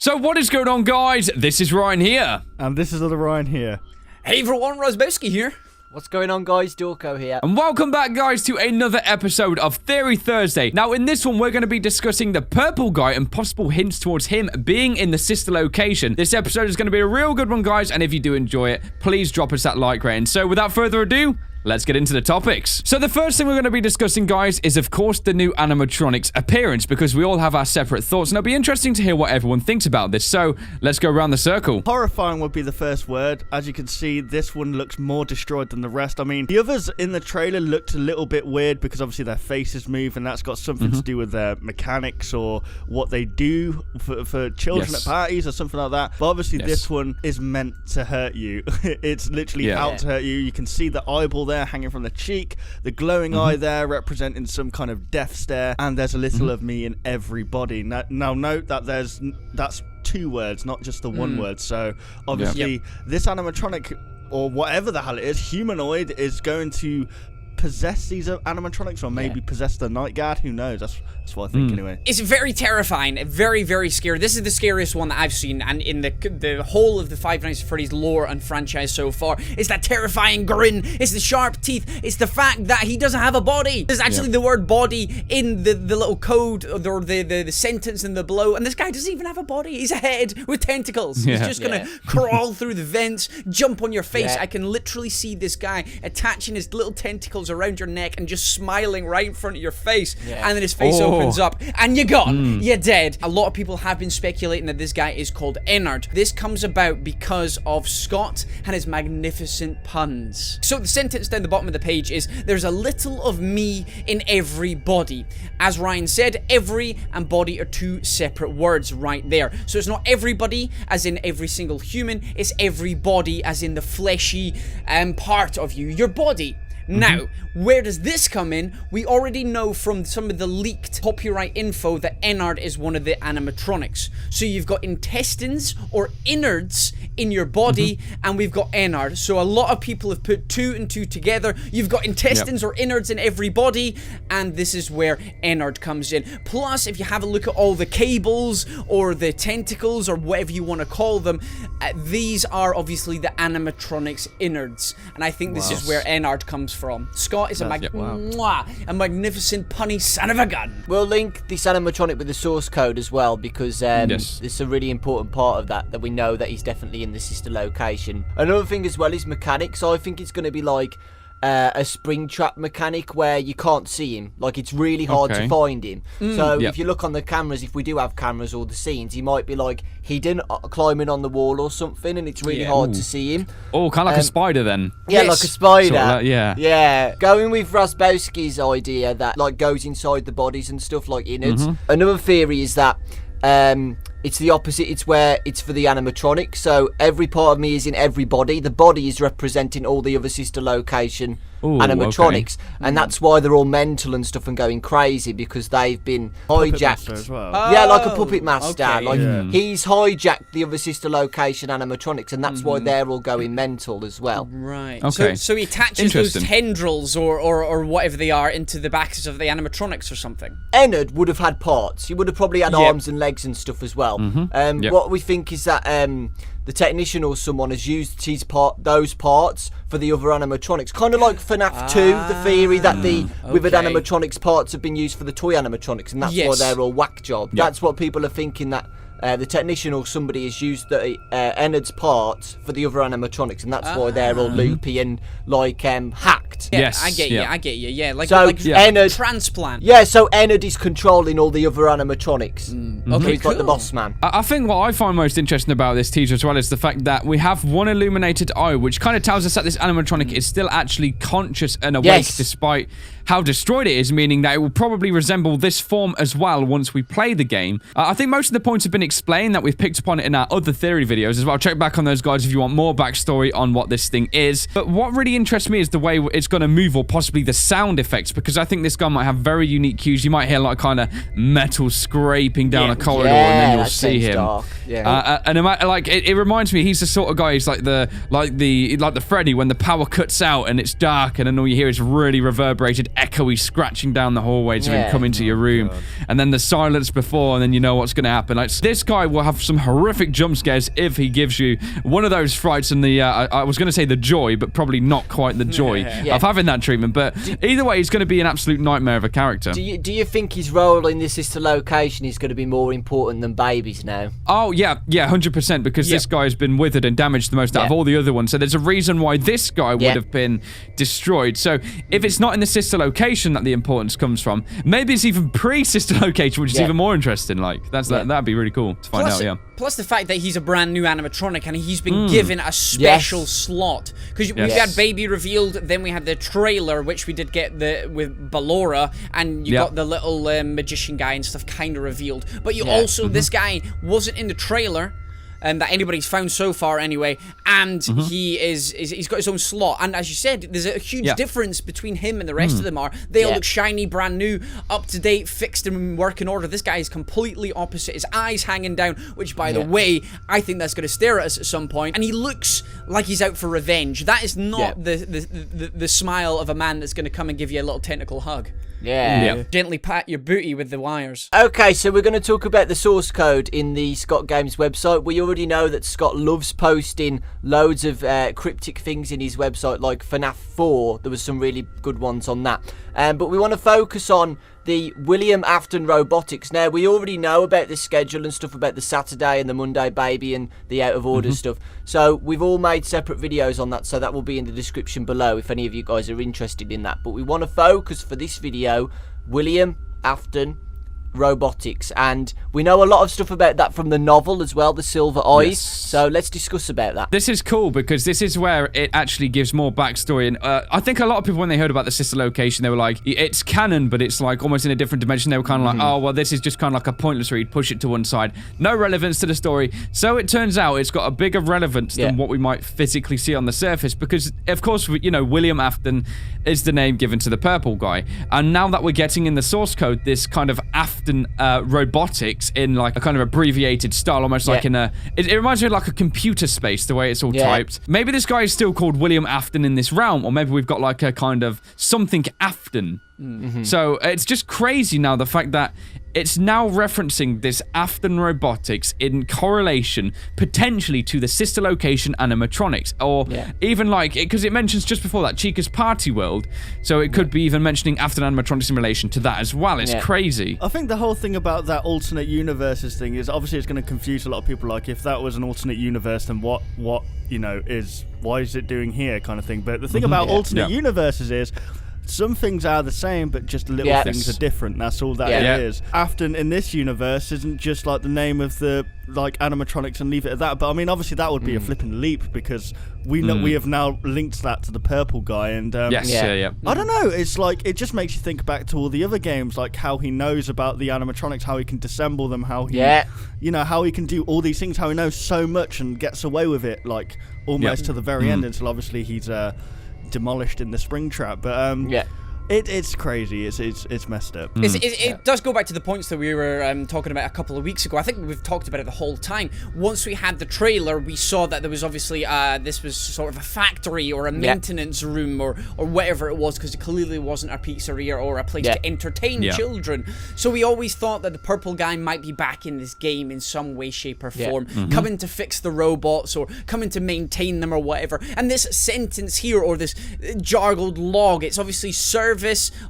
So what is going on, guys? This is Ryan here. And this is other Ryan here. Hey everyone, Rosbowski here. What's going on, guys? Dorko here. And welcome back, guys, to another episode of Theory Thursday. Now, in this one, we're going to be discussing the purple guy and possible hints towards him being in the sister location. This episode is going to be a real good one, guys, and if you do enjoy it, please drop us that like rating. So, without further ado, let's get into the topics. So the first thing we're going to be discussing, guys, is of course the new animatronics appearance, because we all have our separate thoughts, and it'll be interesting to hear what everyone thinks about this. So let's go around the circle. Horrifying would be the first word. As you can see, this one looks more destroyed than the rest. I mean, the others in the trailer looked a little bit weird because obviously their faces move, and that's got something to do with their mechanics or what they do for children at parties or something like that. But obviously this one is meant to hurt you. It's literally out to hurt you. You can see the eyeball there hanging from the cheek, the glowing eye there representing some kind of death stare, and there's a little of me in every body. Now note that that's two words, not just the one word. So obviously this animatronic, or whatever the hell it is, humanoid, is going to possess these animatronics, or maybe possess the night guard. Who knows? That's what I think anyway. It's very terrifying, very, very scary. This is the scariest one that I've seen, and in the whole of the Five Nights at Freddy's lore and franchise so far. It's that terrifying grin, it's the sharp teeth, it's the fact that he doesn't have a body. There's actually the word body in the little code, or the sentence in the below, and this guy doesn't even have a body. He's a head with tentacles. He's just gonna crawl through the vents, jump on your face. I can literally see this guy attaching his little tentacles around your neck and just smiling right in front of your face, and then his face opens up and you're gone. You're dead. A lot of people have been speculating that this guy is called Ennard. This comes about because of Scott and his magnificent puns. So the sentence down the bottom of the page is, there's a little of me in every body. As Ryan said, every and body are two separate words right there. So it's not everybody as in every single human, it's everybody as in the fleshy part of you, your body. Now, where does this come in? We already know from some of the leaked copyright info that Ennard is one of the animatronics. So you've got intestines or innards in your body, and we've got Ennard. So a lot of people have put two and two together. You've got intestines or innards in every body, and this is where Ennard comes in. Plus, if you have a look at all the cables or the tentacles or whatever you want to call them, these are obviously the animatronics innards. And I think this is where Ennard comes from. Scott is a magnificent punny son of a gun. We'll link this animatronic with the source code as well, because it's a really important part of that we know that he's definitely in the sister location. Another thing as well is mechanics. I think it's going to be like a spring trap mechanic where you can't see him. Like, it's really hard to find him. So if you look on the cameras, if we do have cameras or the scenes, he might be like hidden, climbing on the wall or something, and it's really hard to see him. Oh, kind of like a spider then. Yeah, like a spider. Sort of like, yeah. Going with Rosbowski's idea that like goes inside the bodies and stuff, like innards. Another theory is that it's the opposite. It's where it's for the animatronic. So every part of me is in every body. The body is representing all the other sister location animatronics, and that's why they're all mental and stuff and going crazy, because they've been hijacked as well. Like a puppet master. He's hijacked the other sister location animatronics, and that's why they're all going mental as well. Right. So he attaches those tendrils or whatever they are into the backs of the animatronics or something. Ennard would have had parts. He would have probably had arms and legs and stuff as well. What we think is that the technician or someone has used those parts for the other animatronics, kind of like FNAF 2. The theory that the withered animatronics parts have been used for the toy animatronics, and that's why they're all whack job. That's what people are thinking, that the technician or somebody has used the Ennard's parts for the other animatronics, and that's why they're all loopy and like hacked. Yes, I get you. Yeah, like Ennard transplant. Yeah, so Ennard is controlling all the other animatronics. Okay, he's like the boss man. I think what I find most interesting about this teaser as well is the fact that we have one illuminated eye, which kind of tells us that this animatronic is still actually conscious and awake, despite how destroyed it is, meaning that it will probably resemble this form as well once we play the game. I think most of the points have been explained that we've picked upon it in our other theory videos as well. Check back on those, guys, if you want more backstory on what this thing is. But what really interests me is the way it's it's going to move, or possibly the sound effects, because I think this guy might have very unique cues. You might hear like kind of metal scraping down a corridor, and then you'll see him. And it reminds me, he's the sort of guy. He's like the Freddy when the power cuts out and it's dark, and then all you hear is really reverberated, echoey scratching down the hallways of him coming to your room, and then the silence before, and then you know what's going to happen. Like, this guy will have some horrific jump scares if he gives you one of those frights and the I was going to say the joy, but probably not quite the joy of having that treatment. But either way, he's going to be an absolute nightmare of a character. Do you think his role in the sister location is going to be more important than Baby's now? Oh yeah, 100%, because this guy has been withered and damaged the most out of all the other ones. So there's a reason why this guy would have been destroyed. So if it's not in the sister location that the importance comes from, maybe it's even pre-sister location, which is even more interesting. Like that'd be really cool to find out. Plus the fact that he's a brand new animatronic and he's been given a special slot. Because we had Baby revealed, then we had the trailer, which we did get with Ballora, and you got the little magician guy and stuff kind of revealed. But you also, this guy wasn't in the trailer. That anybody's found so far anyway, and he's got his own slot, and as you said, there's a huge difference between him and the rest of them. They all look shiny, brand new, up to date, fixed and in working order. This guy is completely opposite. His eyes hanging down, which by the way, I think that's going to stare at us at some point, and he looks like he's out for revenge. That is not the smile of a man that's going to come and give you a little tentacle hug. Gently pat your booty with the wires. Okay, so we're going to talk about the source code in the Scott Games website. We already know that Scott loves posting loads of cryptic things in his website, like FNAF 4. There was some really good ones on that. But we want to focus on the William Afton robotics. Now, we already know about the schedule and stuff about the Saturday and the Monday Baby and the out of order stuff. So we've all made separate videos on that, so that will be in the description below if any of you guys are interested in that. But we want to focus for this video, William Afton robotics, and we know a lot of stuff about that from the novel as well, The Silver Eyes. So let's discuss about that. This is cool because this is where it actually gives more backstory, and I think a lot of people, when they heard about the sister location, they were like, it's canon, but it's like almost in a different dimension. They were kind of like, oh well, this is just kind of like a pointless read, push it to one side, no relevance to the story. So it turns out it's got a bigger relevance than what we might physically see on the surface, because of course, you know, William Afton is the name given to the purple guy, and now that we're getting in the source code this kind of Afton robotics in like a kind of abbreviated style, almost like in a, it reminds me of like a computer space, the way it's all typed. Maybe this guy is still called William Afton in this realm, or maybe we've got like a kind of something Afton. So it's just crazy now, the fact that it's now referencing this Afton robotics in correlation potentially to the sister location animatronics, or even like, because it mentions just before that Chica's Party World, so it could be even mentioning Afton animatronics in relation to that as well. It's crazy. I think the whole thing about that alternate universes thing is obviously it's going to confuse a lot of people. Like, if that was an alternate universe, then what you know, why is it doing here kind of thing. But the thing about alternate universes is some things are the same, but just little things are different. That's all that it is. Afton in this universe isn't just like the name of the like animatronics and leave it at that. But I mean, obviously that would be a flipping leap, because we know we have now linked that to the purple guy, and I don't know. It's like, it just makes you think back to all the other games, like how he knows about the animatronics, how he can disassemble them, how he, you know, how he can do all these things, how he knows so much and gets away with it, like almost to the very end until obviously he's demolished in the spring trap. But it's crazy. It's messed up. It does go back to the points that we were talking about a couple of weeks ago. I think we've talked about it the whole time. Once we had the trailer, we saw that there was obviously this was sort of a factory or a maintenance room or whatever it was, because it clearly wasn't a pizzeria or a place to entertain children. So we always thought that the purple guy might be back in this game in some way, shape, or form, coming to fix the robots or coming to maintain them or whatever. And this sentence here, or this jargled log, it's obviously service,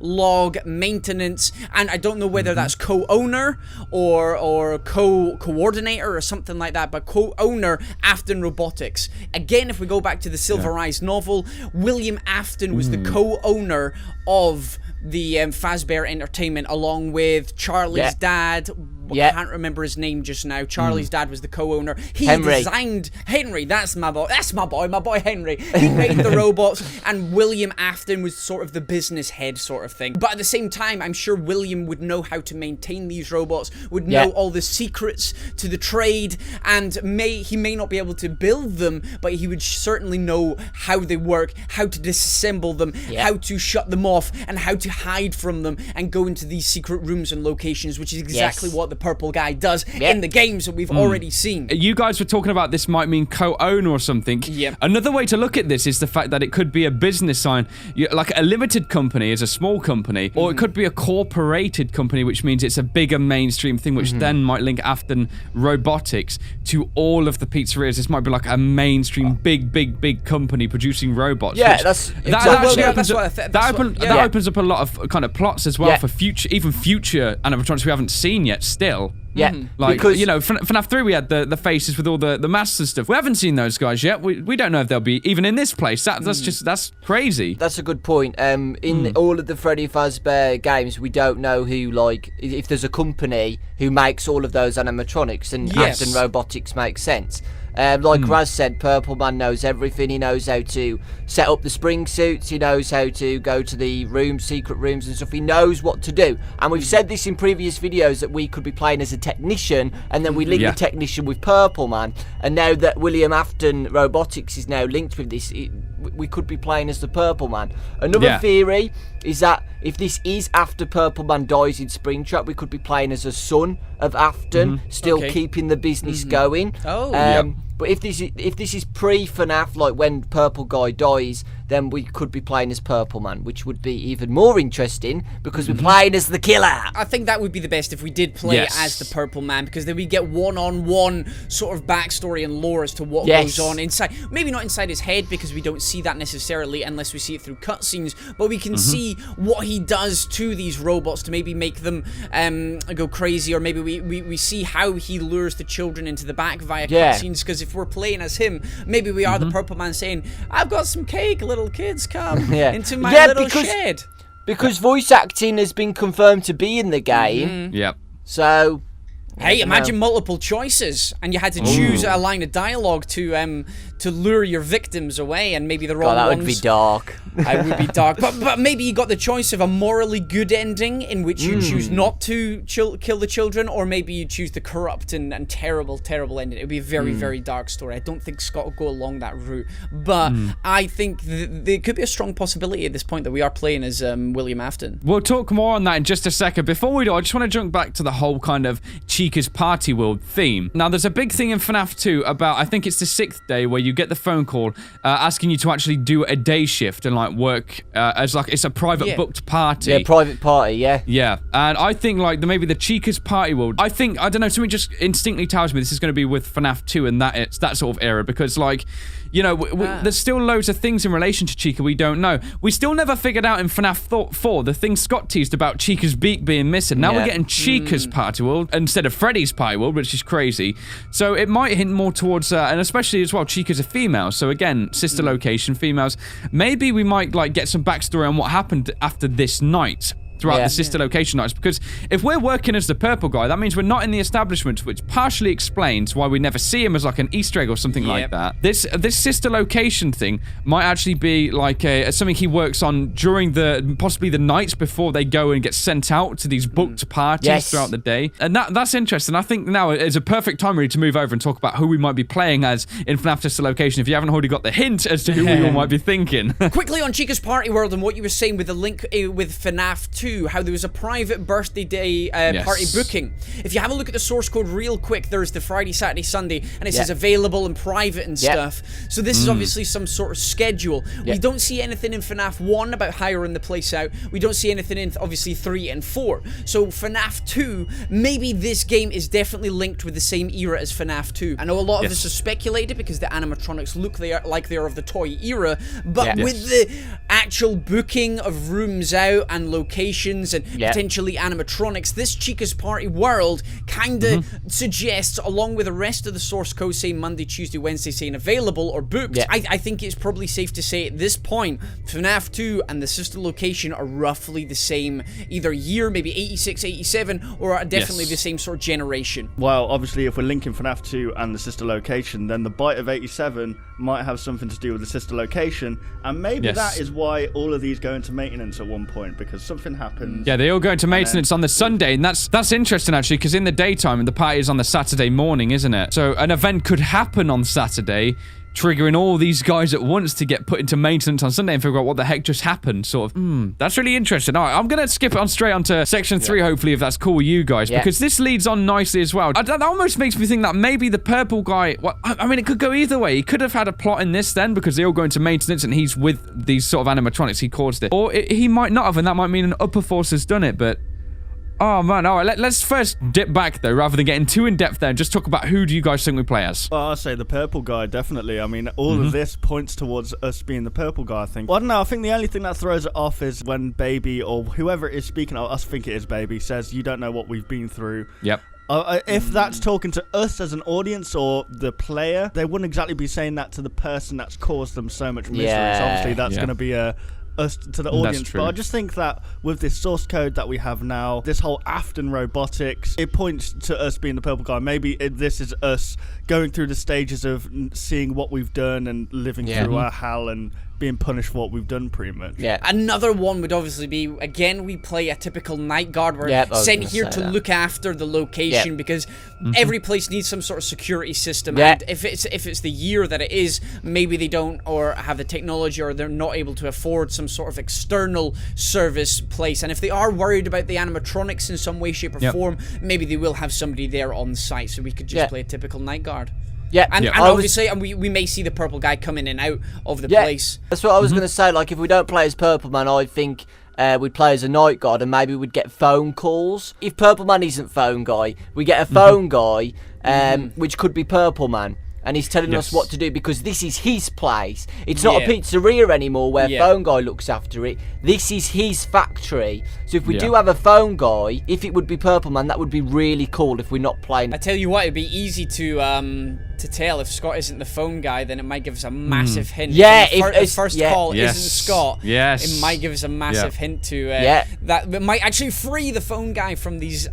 log, maintenance, and I don't know whether that's co-owner or co-coordinator or something like that, but co-owner Afton Robotics. Again, if we go back to the Silver Eyes novel, William Afton was the co-owner of the Fazbear Entertainment, along with Charlie's dad, Yeah. can't remember his name just now. Charlie's dad was the co-owner. He Henry. designed Henry. That's my boy. My boy Henry. He made the robots, and William Afton was sort of the business head sort of thing. But at the same time, I'm sure William would know how to maintain these robots, would know all the secrets to the trade, and he may not be able to build them, but he would certainly know how they work, how to disassemble them, how to shut them off, and how to hide from them and go into these secret rooms and locations, which is exactly what the purple guy does in the games that we've already seen. You guys were talking about this might mean co-owner or something. Another way to look at this is the fact that it could be a business sign. Like a limited company is a small company, or it could be a corporated company, which means it's a bigger mainstream thing, which then might link Afton Robotics to all of the pizzerias. This might be like a mainstream big company producing robots. Yeah, that's that opens up a lot of kind of plots as well for future animatronics we haven't seen yet still. Yeah, like, because, you know, FNAF 3 we had the faces with all the masks and stuff. We haven't seen those guys yet. We don't know if they'll be even in this place. That's crazy. That's a good point. In all of the Freddy Fazbear games, we don't know who, like, if there's a company who makes all of those animatronics, and Afton Robotics makes sense. Like Raz said, Purple Man knows everything. He knows how to set up the spring suits. He knows how to go to the secret rooms and stuff. He knows what to do. And we've said this in previous videos that we could be playing as a technician, and then we link the technician with Purple Man. And now that William Afton Robotics is now linked with this, we could be playing as the Purple Man. Another theory is that if this is after Purple Man dies in Springtrap, we could be playing as a son of Afton, still keeping the business going. But if this is pre-FNAF, like when Purple Guy dies, then we could be playing as Purple Man, which would be even more interesting because we're playing as the killer. I think that would be the best if we did play as the Purple Man, because then we get one-on-one sort of backstory and lore as to what goes on inside. Maybe not inside his head, because we don't see that necessarily unless we see it through cutscenes, but we can see what he does to these robots to maybe make them go crazy, or maybe we see how he lures the children into the back via cutscenes, because if we're playing as him, maybe we are the Purple Man saying, I've got some cake, little kids, come into my little shed. Because voice acting has been confirmed to be in the game. So, hey, imagine multiple choices, and you had to choose a line of dialogue to lure your victims away, and maybe the wrong ones. That would be dark. It would be dark, but maybe you got the choice of a morally good ending in which you choose not to kill the children, or maybe you choose the corrupt and terrible ending. It would be a very, very dark story. I don't think Scott will go along that route, but I think there could be a strong possibility at this point that we are playing as William Afton. We'll talk more on that in just a second. Before we do, I just want to jump back to the whole kind of Chica's Party World theme. Now, there's a big thing in FNAF 2 about, I think it's the 6th day, where you get the phone call asking you to actually do a day shift and like work as like it's a private booked party. Yeah, private party, Yeah, and I think like maybe the Chica's Party World, I don't know, something just instinctively tells me this is going to be with FNAF 2 and that it's that sort of era, because like, you know, there's still loads of things in relation to Chica we don't know. We still never figured out in FNAF 4 the thing Scott teased about Chica's beak being missing. Now we're getting Chica's Party World instead of Freddy's Party World, which is crazy. So it might hint more towards, and especially as well, Chica's a female. So again, sister location, females. Maybe we might like get some backstory on what happened after this night throughout the sister location nights, because if we're working as the Purple Guy, that means we're not in the establishment, which partially explains why we never see him as like an Easter egg or something like that. This sister location thing might actually be like something he works on during possibly the nights before they go and get sent out to these booked parties throughout the day, and that's interesting. I think now is a perfect time really to move over and talk about who we might be playing as in FNAF sister location, if you haven't already got the hint as to who we all might be thinking. Quickly on Chica's Party World and what you were saying with the link with FNAF 2, how there was a private birthday day party booking. If you have a look at the source code real quick, there's the Friday, Saturday, Sunday, and it says available and private and stuff. So this is obviously some sort of schedule. We don't see anything in FNAF 1 about hiring the place out. We don't see anything in, obviously, 3 and 4. So FNAF 2, maybe this game is definitely linked with the same era as FNAF 2. I know a lot of this is speculated because the animatronics look like they are of the toy era, but with the actual booking of rooms out and locations locations and potentially animatronics, this Chica's Party world kind of suggests, along with the rest of the source code saying Monday, Tuesday, Wednesday saying available or booked, I think it's probably safe to say at this point, FNAF 2 and the sister location are roughly the same, either year, maybe 86, 87, or definitely the same sort of generation. Well, obviously, if we're linking FNAF 2 and the sister location, then the bite of 87 might have something to do with the sister location, and maybe that is why all of these go into maintenance at one point, because something happens. Yeah, they all go into maintenance on the Sunday, and that's interesting, actually, because in the daytime, the party is on the Saturday morning, isn't it? So an event could happen on Saturday, triggering all these guys at once to get put into maintenance on Sunday and figure out what the heck just happened, sort of. That's really interesting. All right, I'm going to skip on straight onto section 3, hopefully, if that's cool with you guys, because this leads on nicely as well. That almost makes me think that maybe the purple guy, well, I mean, it could go either way. He could have had a plot in this then, because they all go into maintenance and he's with these sort of animatronics. He caused it. Or he might not have, and that might mean an upper force has done it, but... Oh, man. All right, let's first dip back, though, rather than getting too in-depth there, and just talk about who do you guys think we play as? Well, I'll say the purple guy, definitely. I mean, all of this points towards us being the purple guy, I think. Well, I don't know. I think the only thing that throws it off is when Baby, or whoever it is speaking, I think it is Baby, says, you don't know what we've been through. Yep. If that's talking to us as an audience or the player, they wouldn't exactly be saying that to the person that's caused them so much misery. So obviously, that's going to be us to the audience. But I just think that with this source code that we have now, this whole Afton robotics, it points to us being the purple guy. Maybe this is us going through the stages of seeing what we've done and living through our hell and being punished for what we've done, pretty much. Another one would obviously be, again, we play a typical night guard. We're sent here to look after the location because every place needs some sort of security system. And if it's the year that it is, maybe they don't or have the technology, or they're not able to afford some sort of external service place. And if they are worried about the animatronics in some way, shape, or form, maybe they will have somebody there on site. So we could just play a typical night guard. And obviously, we may see the purple guy come in and out of the place. That's what I was going to say. Like, if we don't play as Purple Man, I think we'd play as a night guard, and maybe we'd get phone calls. If Purple Man isn't phone guy, we get a phone guy, which could be Purple Man. And he's telling us what to do, because this is his place. It's not a pizzeria anymore where phone guy looks after it. This is his factory. So if we do have a phone guy, if it would be Purple Man, that would be really cool if we're not playing. I tell you what, it'd be easy to tell if Scott isn't the phone guy. Then it might give us a massive hint. If first call isn't Scott, it might give us a massive hint to that. It might actually free the phone guy from these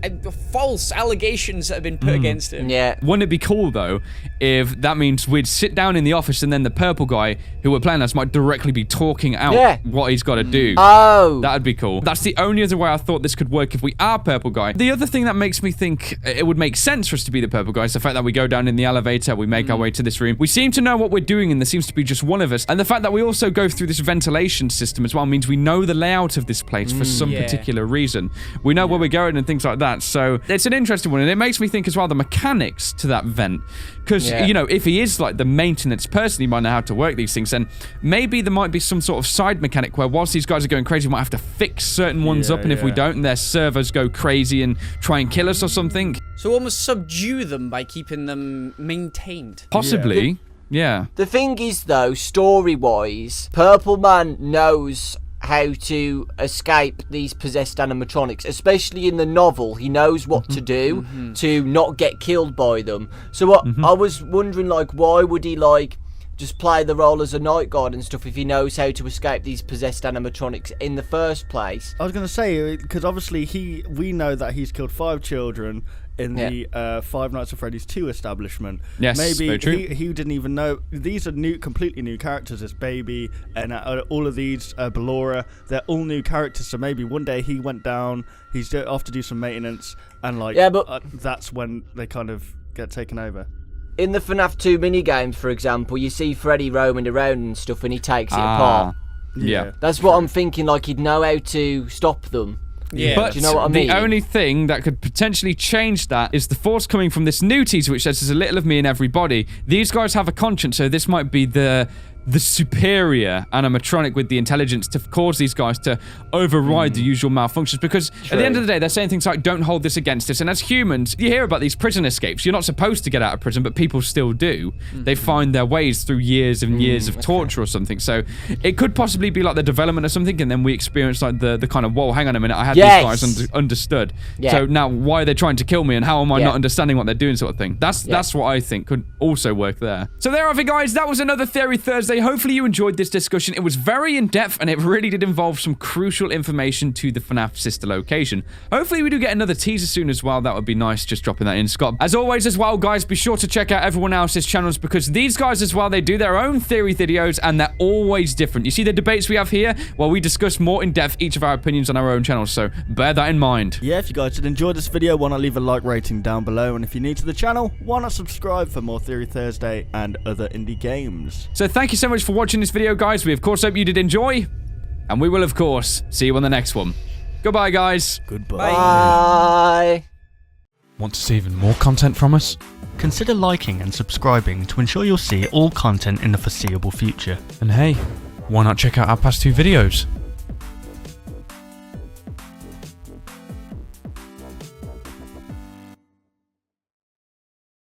false allegations that have been put against him. Wouldn't it be cool, though, if that means we'd sit down in the office and then the purple guy who we're playing as might directly be talking out what he's got to do? That'd be cool. That's the only other way I thought this could work if we are purple guy. The other thing that makes me think it would make sense for us to be the purple guy is the fact that we go down in the elevator, we make our way to this room. We seem to know what we're doing, and there seems to be just one of us. And the fact that we also go through this ventilation system as well means we know the layout of this place for some particular reason. We know where we're going and things like that. So it's an interesting one, and it makes me think as well the mechanics to that vent. Because, you know, if he is like the maintenance person, he might know how to work these things, and maybe there might be some sort of side mechanic where whilst these guys are going crazy, we might have to fix certain ones up, and if we don't, their servers go crazy and try and kill us or something. So almost subdue them by keeping them maintained. Possibly, yeah. The thing is, though, story-wise, Purple Man knows how to escape these possessed animatronics, especially in the novel. He knows what to do to not get killed by them. So what I was wondering, like, why would he like just play the role as a night guard and stuff if he knows how to escape these possessed animatronics in the first place? I was going to say, because obviously we know that he's killed 5 children in the Five Nights at Freddy's 2 establishment. Yes, maybe very true. He didn't even know. These are completely new characters. It's Baby and all of these, Ballora, they're all new characters. So maybe one day he went down, he's off to do some maintenance, and like that's when they kind of get taken over. In the FNAF 2 minigames, for example, you see Freddy roaming around and stuff, and he takes it apart. Yeah. That's what I'm thinking, like he'd know how to stop them. Yeah, but do you know what I mean? The only thing that could potentially change that is the force coming from this new teaser, which says there's a little of me in everybody. These guys have a conscience, so this might be the the superior animatronic with the intelligence to cause these guys to override the usual malfunctions, because at the end of the day, they're saying things like, don't hold this against us. And as humans, you hear about these prison escapes. You're not supposed to get out of prison, but people still do. They find their ways through years and years of torture or something. So it could possibly be like the development of something, and then we experience like the kind of, whoa, hang on a minute, I had these guys understood. So now why are they trying to kill me, and how am I not understanding what they're doing, sort of thing. That's what I think could also work there. So there are it, guys. That was another Theory Thursday. Hopefully you enjoyed this discussion. It was very in-depth, and it really did involve some crucial information to the FNAF sister location. Hopefully we do get another teaser soon as well. That would be nice, just dropping that in, Scott. As always as well, guys, be sure to check out everyone else's channels, because these guys as well, they do their own theory videos, and they're always different. You see the debates we have here? Well, we discuss more in-depth each of our opinions on our own channels, so bear that in mind. Yeah, if you guys did enjoy this video, why not leave a like rating down below, and if you're new to the channel, why not subscribe for more Theory Thursday and other indie games. So thank you so much for watching this video, guys. We of course hope you did enjoy, and we will of course see you on the next one. Goodbye, guys. Goodbye. Bye. Want to see even more content from us? Consider liking and subscribing to ensure you'll see all content in the foreseeable future. And hey, why not check out our past 2 videos?